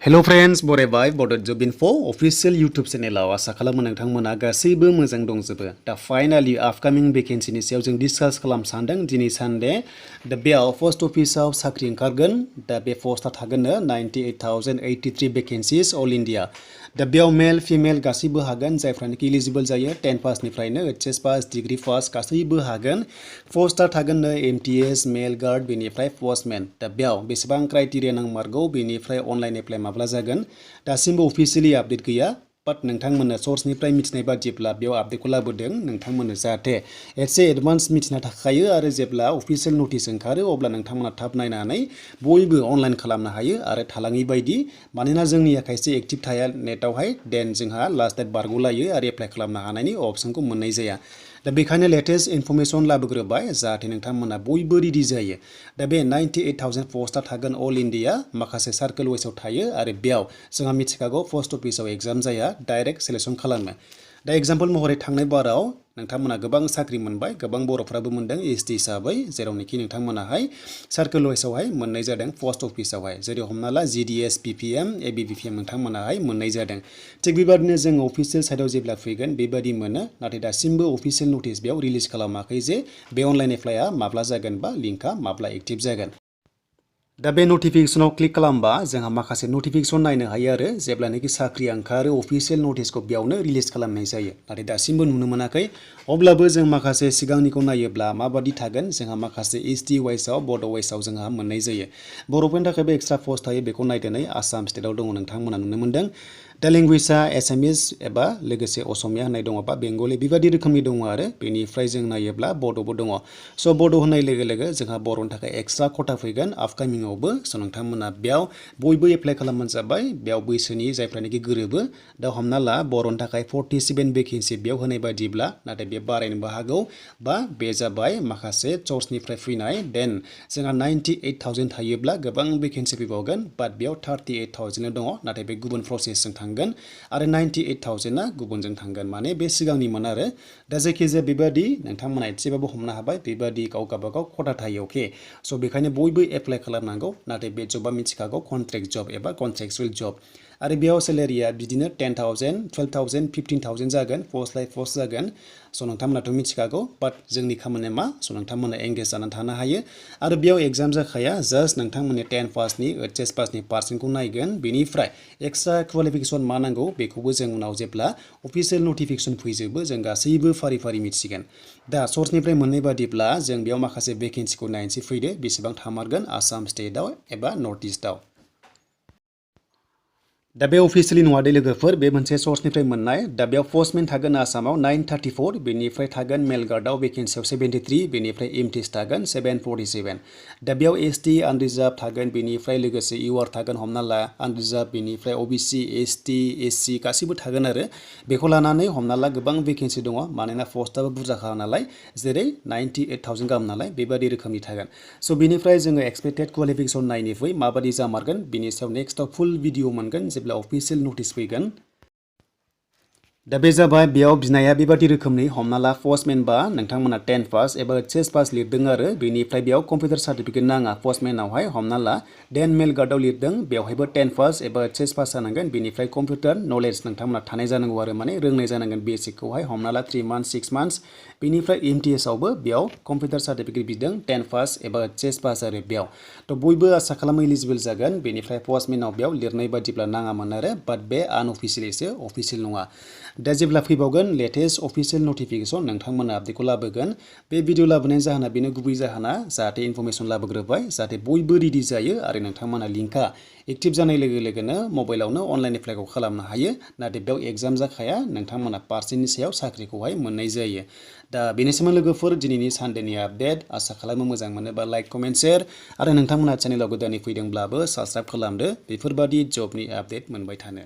Hello friends, बरायबाय Bodo Job Info official YouTube channel आसा खालामो नोंथांमोना गासैबो मोजां दंजोबो। दा फाइनाली आपकामिं वेकेन्सि नि सायाव जों डिसकास खालाम सानदों दिनै सानडे। दा बेयाव पोस्ट अफिसाव साख्रि ओंखारगोन। दा बे पोस्टआ थागोननो 98,083 वेकेन्सिस अल इंडिया। दा बेयाव मेल फिमेल गासैबो हागोन जायफ्रानोखि एलिजिबल जायो 10 पासनिफ्रायनो HS पास डिग्री पास गासैबो हागोन। पोस्टआ थागोननो MTS मेल गार्ड बेनिफ्राय पोस्टमैन। दा बेयाव बेसेबां क्राइटेरिया नांमारगौ बेनिफ्राय अनलाइन एप्लाइ माब्ला जागोन दासिमबो अफिशियली आपडेट गैया बाट नोंथांमोननो सोर्सनिफ्राय मिथिनाय बादिब्ला बेयाव आपडेटखौ लाबोदों नोंथांमोननो जाहाथे एसे एडभान्स मिथिना थाखायो आरो जेब्ला अफिशियल नटिस ओंखारो अब्ला नोंथांमोना थाब नायनानै बयबो अनलाइन खालामनो हायो आरो थालाङि बायदि मानोना जोंनिया खायसे एक्टिभ थाया नेटआवहाय देन जोंहा लास्ट डेट बारग'लायो आरो एप्लाइ खालामनो हानायनि अप्शनखौ मोननाय जाया। दा बेखायनो लेटेस्ट इनफरमेशन लाबोग्रोबाय जाहाथे नोंथांमोना बयबो रेडि जायो। दा बे 98,000 पोस्टआ थागोन अल इंडिया माखासे सार्केल वाइसआव थायो आरो बेयाव जोंहा मिथिखागौ पोस्ट अफिसाव एग्जाम जाया डाइरेक्ट सिलेक्शन खालामो। दा एग्जाम्पल महरै थांनाय बाराव नोंथांमोना गोबां साख्रि मोनबाय गोबां बर'फ्राबो मोनदों ST हिसाबै जेरावनोखि नोंथांमोनाहाय सार्केल वाइसआवहाय मोननाय जादों पोस्ट अफिसावहाय जेरै हमना ला GDS PPM ABBPM नोंथांमोनाहाय मोननाय जादों। थिग बेबादिनो जों अफिसियेल साइडआव जेब्ला फैगोन बेबादि मोनो नाथाय दासिमबो अफिसियेल नटिस बेयाव रिलिज खालामाखै जे बे अनलाइन एप्लाइआ माब्ला जागोन बा लिंकआ माब्ला एक्टिभ जागोन। दा बे नटिफिकेशनाव क्लिक खालामबा जोंहा माखासे नटिफिकेशन नायनो हायो आरो जेब्लानोखि साख्रि ओंखारो अफिसियेल नटिसखौ बेयावनो रिलिज खालामनाय जायो नाथाय दासिमबो नुनो मोनाखै। अब्लाबो जों माखासे सिगांनिखौ नायोब्ला माबादि थागोन जोंहा माखासे ST वाइसआव बड' वाइसआव जोंहा मोननाय जायो। बर'फोरनि थाखायबो एक्सट्रा पस्ट थायो बेखौ नायदोनै आसाम स्टेटआव दङ नोंथांमोना नुनो मोनदों। दा लेंगुवेजआ एसामिस एबा लोगोसे असमिया होननाय दङ बा बेंगलि बेबादि रोखोमनि दङ आरो बेनिफ्राय जों नायोब्ला बड'बो दङ। स' बड' होननाय लोगो लोगो जोंहा बर'नि थाखाय एक्सट्रा खथा फैगोन आपकामिंआवबो स' नोंथांमोना बेयाव बयबो एप्लाइ खालामबानो जाबाय बेयाव बैसोनि जायफ्रानोखि गोरोबो। दा हमना ला बर'नि थाखाय 47 वेकेन्सि बेयाव होनाय बादिब्ला नाथाय बे बारायनोबो हागौ बा बे जाबाय माखासे सोर्सनिफ्राय फैनाय देन जोंहा 98,000 थायोब्ला गोबां वेकेन्सि फैबावगोन बाट बेयाव 38,000 दङ नाथाय बे गुबुन प्रसेसजों थांगोन आरो 98,000 गुबुनजों थांगोन माने बे सिगांनिमोन आरो। दा जायखिजाया बेबादि नोंथांमोना एसेबाबो हमनो हाबाय बेबादि गाव गावबागाव खथा थायो अके। स' बेखायनो बयबो एप्लाइ खालामनांगौ नाथाय बे जबा मिथिखागौ कन्ट्रेक्ट जब एबा कन्ट्रेक्चुवेल जब आरो बेयाव सेलेरिया बिदिनो 10,000 12,000 15,000 जागोन पस्ट लाइ पस्ट जागोन। स' नोंथांमोनाथ' मिथिखागौ बाट जोंनि खामानिया मा स' नोंथांमोना एंगेज जानानै थानो हायो आरो बेयाव एग्जाम जाखाया जास्ट नोंथांमोननि 10 पासनि HS पासनि पार्सेन्टखौ नायगोन बेनिफ्राय एक्सट्रा क्वालिफिकेसन मा नांगौ बेखौबो जों उनाव जेब्ला अफिसियेल नटिफिकेसन फैजोबो जों गासैबो फारि फारि मिथिगोन। दा सोर्सनिफ्राय मोननाय बादिब्ला जों बेयाव माखासे भेकेन्सिखौ नायनोसै फैदो बेसेबां थामारगोन आसाम स्टेटआव एबा नर्थ इस्टआव। दा बे अफिसियेलि नङा दे लोगोफोर बे मोनसे सोर्सनिफ्राय मोननाय। दा बेयाव पोस्टमेन थागोन आसामाव 934 बेनिफ्राय थागोन मेल गार्डआव भेकेन्सियाव 73 बेनिफ्राय MTS थागोन 747। दा बेयाव ST आनरिजार्भ थागोन बेनिफ्राय लोगोसे UR थागोन हमना ला आनरिजार्भ बेनिफ्राय OBC ST SC गासिबो थागोन आरो बेखौ लानानै हमना ला गोबां भेकेन्सि दङ मानोना पोस्टआबो बुरजाखा नालाय जेरै 98,000 गाहाम नालाय बेबादि रोखोमनि थागोन। स' बेनिफ्राय जोङो एक्सपेक्टेड क्वालिफिकेसन नायनो फै माबादि जामारगोन बिनि सायाव नेक्स्टआव फुल भिडिअ मोनगोन जेब्ला अफिसियेल नटिस फैगोन। दा बे जाबाय बेयाव बिनाया बेबादि रोखोमनि हमना ला पोस्टमेन बा नोंथांमोना 10 पास एबा HS पास लिरदों आरो बेनिफ्राय बेयाव कम्पिउटार सार्टिफिकेट नाङा पोस्टमेनावहाय हमना ला देन मेल गार्डआव लिरदों बेवहायबो 10 पास एबा HS पास जानांगोन बेनिफ्राय कम्पिउटार नलेज नोंथांमोना थानाय जानांगौ आरो माने रोंनाय जानांगोन बेसिकखौहाय हमना ला 3 मान्थस 6 मान्थस बेनिफ्राय MTS आवबो बेयाव कम्पिउटार सार्टिफिकेट बिदों 10 पास एबा HS पास आरो बेयाव थ' बयबो आसा खालामो एलिजिबल जागोन। बेनिफ्राय पोस्टमेनाव बेयाव लिरनाय बादिब्ला नाङामोन आरो बाट बे आनअफिसियेलिसो अफिसियेल नङा। दा जेब्ला फैबावगोन लेटेस्ट अफिसियेल नटिफिकेसन नोंथांमोना आपडेटखौ लाबोगोन। बे भिडिअ लाबोनायनि जाहोना बेनो गुबै जाहोना जाहाथे इनफरमेसन लाबोग्रोबाय जाहाथे बयबो रेडि जायो आरो नोंथांमोना लिंकआ एक्टिभ जानाय लोगो लोगोनो मबाइलावनो अनलाइन एप्लाइखौ खालामनो हायो नाथाय बेयाव एग्जाम जाखाया नोंथांमोना पार्सेन्टनि सायाव साख्रिखौहाय मोननाय जायो। दा बेनिसिम लोगोफोर दिनैनि सानडेनि आपडेट आसा खालामो मोजां मोनोबा लाइक कमेन्ट शेयार आरो नोंथांमोना चेनेलाव गोदानै फैदोंब्लाबो साबस्क्राइब खालामदो बेफोरबादि जबनि आपडेट मोनबाय थानो।